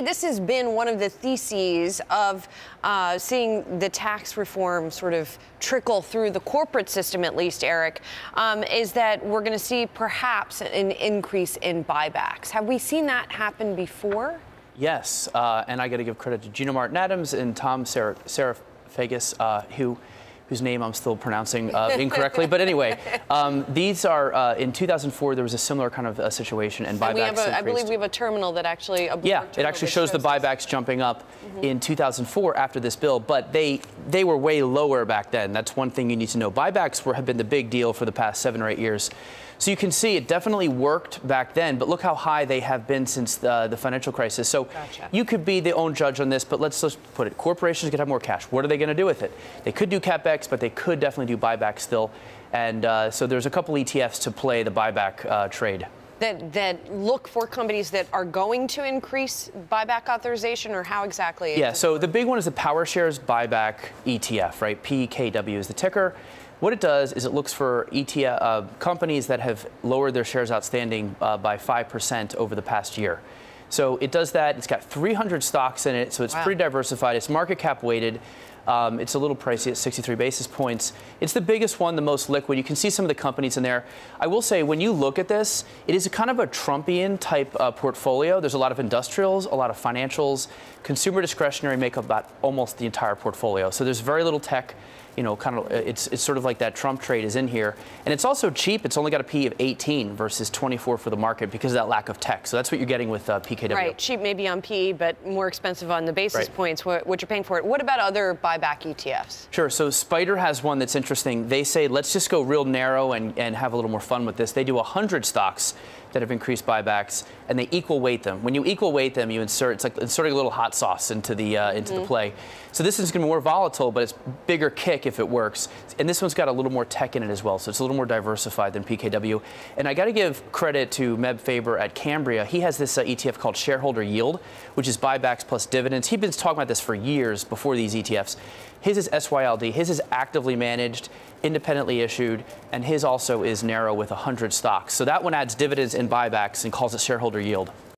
This has been one of the theses of seeing the tax reform sort of trickle through the corporate system, at least, Eric, is that we're going to see perhaps an increase in buybacks. Have we seen that happen before? Yes, and I got to give credit to Gina Martin Adams and Tom Sarafagis, whose name I'm still pronouncing incorrectly. But anyway, these are in 2004. There was a similar kind of situation, and buybacks. I believe we have a terminal that actually. Yeah, it actually shows the buybacks jumping up in 2004 after this bill, but they were way lower back then. That's one thing you need to know. Buybacks have been the big deal for the past 7 or 8 years. So you can see it definitely worked back then, but look how high they have been since the financial crisis. So you could be the own judge on this, but let's just put it. Corporations could have more cash. What are they going to do with it? They could do CapEx, but they could definitely do buybacks still. And so there's a couple ETFs to play the buyback trade. That look for companies that are going to increase buyback authorization, or how exactly? Yeah, so the big one is the Power Shares Buyback ETF, right? PKW is the ticker. What it does is it looks for ETF companies that have lowered their shares outstanding by 5% over the past year. So it does that. It's got 300 stocks in it, so it's pretty diversified. It's market cap weighted. It's a little pricey at 63 basis points. It's the biggest one, the most liquid. You can see some of the companies in there. I will say, when you look at this, it is a kind of a Trumpian type portfolio. There's a lot of industrials, a lot of financials. Consumer discretionary make up about almost the entire portfolio. So there's very little tech. You know, kind of, it's sort of like that Trump trade is in here. And it's also cheap. It's only got a P of 18 versus 24 for the market because of that lack of tech. So that's what you're getting with PKW. Right. Cheap maybe on P, but more expensive on the basis points, what you're paying for it. What about other buyback ETFs? Sure. So Spider has one that's interesting. They say, let's just go real narrow and have a little more fun with this. They do 100 stocks that have increased buybacks, and they equal weight them. When you equal weight them, you insert, it's like inserting a little hot sauce into the play. So this is going to be more volatile, but it's bigger kick if it works. And this one's got a little more tech in it as well, so it's a little more diversified than PKW. And I got to give credit to Meb Faber at Cambria. He has this ETF called Shareholder Yield, which is buybacks plus dividends. He's been talking about this for years before these ETFs. His is SYLD. His is actively managed, independently issued, and his also is narrow with 100 stocks. So that one adds dividends and buybacks and calls it shareholder yield.